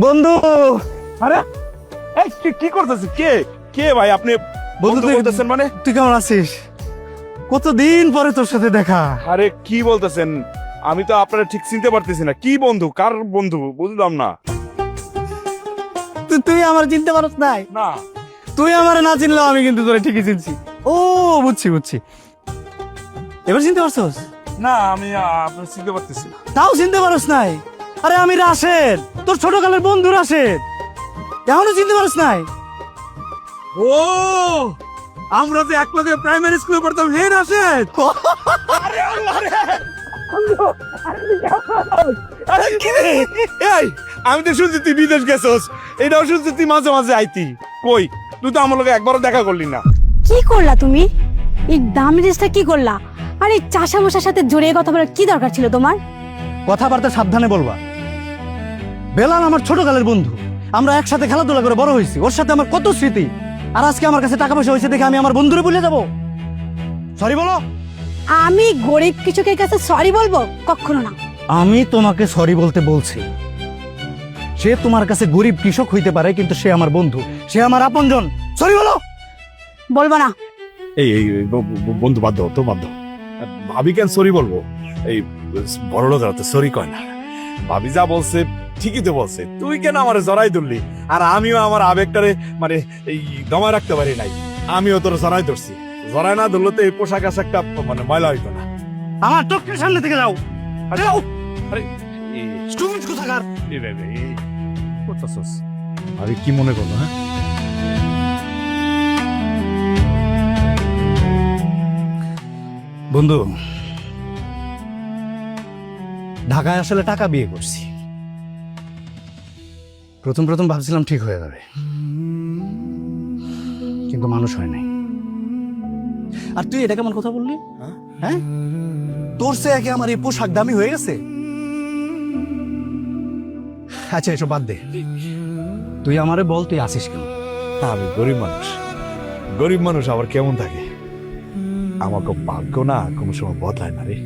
বন্ধু। আরে এই কি করতেছিস? কে কে ভাই আপনি? বন্ধু বন্ধু বলতেছেন মানে? তুই কেমন আছিস? কতদিন পরে তোর সাথে দেখা। আরে কি বলতেছেন? আমি তো আপনারা ঠিক চিনতে পারতেছি না। কি বন্ধু, কার বন্ধু বুঝলাম না। তুই আমার চিনতে পারছ নাই? না তুই আমার না চিনলেও আমি কিন্তু তোরে ঠিকই চিনছি। ও বুঝছি। এবার চিনতে পারছস? না আমি আপনার চিনতে পারতেছি না। তাও চিনতে পারছ নাই? আরে আমি রাশেদ, তোর ছোটকালের বন্ধু রাশেদ। এখনো চিনতে পারছ নাই? ও আমরা তো একলগে প্রাইমারি স্কুলে পড়তাম। হে রাশেদ! আরে আল্লাহ রে! আরে কি রে? এই আমি তো শুনছি তুই বিদেশ গেছস, এটাও শুনছি তুই মাঝে মাঝে আইতি। কই তুই তো আমার লগে একবারও দেখা করলি না। কি করলা তুমি? এই দামি ড্রেসটা কি করলা? আর এই চাষা মশার সাথে জড়িয়ে কথা বলার কি দরকার ছিল তোমার? কথাবার্তা সাবধানে বলবা। বেলাল আমার ছোটকালের বন্ধু, আমরা একসাথে খেলাধুলা করে বড় হয়েছি। ওর সাথে আমার কত স্মৃতি। আর আজকে আমার কাছে টাকা পয়সা হয়েছে দেখে আমি আমার বন্ধুরে ভুলে যাব? সরি বলো। আমি গরিব কৃষকের কাছে সরি বলবো? কখনো না। আমি তোমাকে সরি বলতে বলছি। সে তোমার কাছে গরিব কৃষক হইতে পারে, কিন্তু সে আমার বন্ধু, সে আমার আপনজন। সরি বলো। বলবো না। এই এই বন্ধু বাদ দাও তো, বাদ দাও। ভাবি কেন সরি বলবো? এই বড় লোকেরা তো সরি কয় না। ভাবি যা বলছে ঠিকই তো বলছে। তুই কেন আমার জড়াই ধরলি? আর আমিও আমার আবেগটারে মানে এই দমায় রাখতে পারি নাই। আমিও তোর জড়াই ধরছি। জড়াই না ধরলে তো এই পোশাক আশাকটা মানে ময়লা হইতো না। আমার চোখের সামনে থেকে যাও। আরে যাও। আরে স্টুপিড কোথাকার। করতেছস? ভাবি কি মনে করলো? হ্যাঁ বন্ধু, ঢাকায় আসলে টাকা বিয়ে করছি। প্রথম ভাবছিলাম ঠিক হয়ে যাবে, কিন্তু মানুষ হয় নাই। আর তুই এটা কেমন কথা বললি? হ্যাঁ, তোর সে একে আমার এই পোশাক দামি হয়ে গেছে। আচ্ছা এসব বাদ দে, তুই আমারে বল তুই আসিস কেন? আমি গরিব মানুষ। গরিব মানুষ আবার কেমন থাকে? আমাকে ভাগ্য না কোনো সময় বদলায় না রে।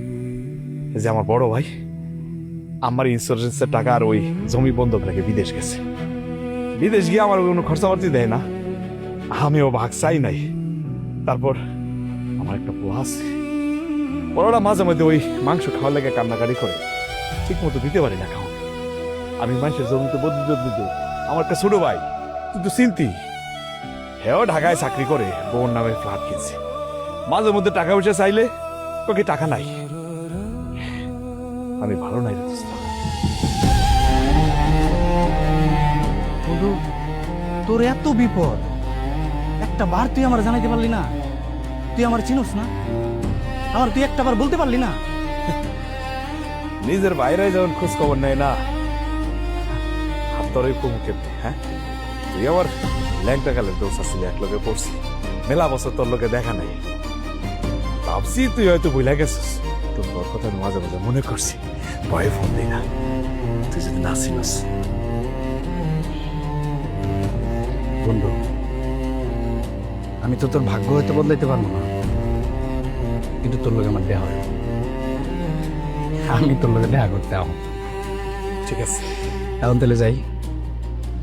এই যে আমার বড় ভাই আমার ইন্স্যুরেন্সের টাকা আর ওই জমি বন্ধক রেখে বিদেশ গেছে। বিদেশ গিয়ে আমার কোনো খরচাপাতি দেয় না, আমিও ভাগ চাই নাই। তারপর আমার একটা পোলা আছে, বড়রা মাঝে মধ্যে ওই মাংস খাওয়ার লেগে কান্নাকাটি করে, ঠিক মতো দিতে পারি না খাওয়া। আমি মানুষের জমিতে বদলি দিতে আমার একটা ছোট ভাই, তুই তো চিনতি, হেও ঢাকায় চাকরি করে বোন নামে ফ্ল্যাট কিনছে। মাঝে মধ্যে টাকা পয়সা চাইলে তোকে টাকা নাই। আমি ভালো নাই রে দোস্ত। বন্ধু, তোর এত বিপদ, একটা বার তুই আমার জানাইতে পারলি না? তুই আমার চিনোস না? আমার তুই একটা বার বলতে পারলি না? নিজের বাইরে যখন খোঁজ খবর নেয় না, হাত তোরই মুখে। হ্যাঁ তুই আমার ল্যাংটা কালের দোষ আসলে এক লোকে পড়ছি, মেলা বছর তোর লোকে দেখা নাই। ভাবছি তুই হয়তো ভুলে গেছিস, তোর তোর কথা মাঝে মাঝে মনে করছি, ভয়ে ফোন দিই না। তুই যদি না ছিলিস। বন্ধু, আমি তো তোর ভাগ্য হয়তো বদলাইতে পারবো না, কিন্তু তোর লোক আমার দেয়া হয়। আমি তোর লোকে দেখা করতে আহ। ঠিক আছে এখন তাহলে যাই।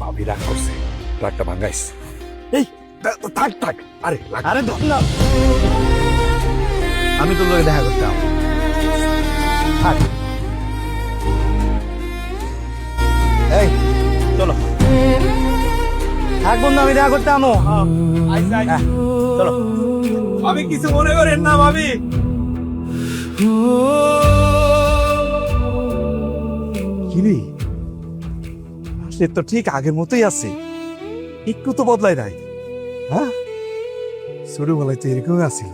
ভাবি রাগ করছে, রাগটা ভাঙ্গাইস। এই থাক থাক। আরে আরে ধর না, আমি তোর লোকে দেখা করতে আহ। থাক। এই চলো, থাক বন্ধু, আমি দেখা করতে আমো। চলো। আমি কিছু মনে করেন না ভাবি। কিরে, সে তো ঠিক আগের মতোই আছে, একটু তো বদলাই নাই। হ্যাঁ ছোটবেলায় তো এরকমই আছিল।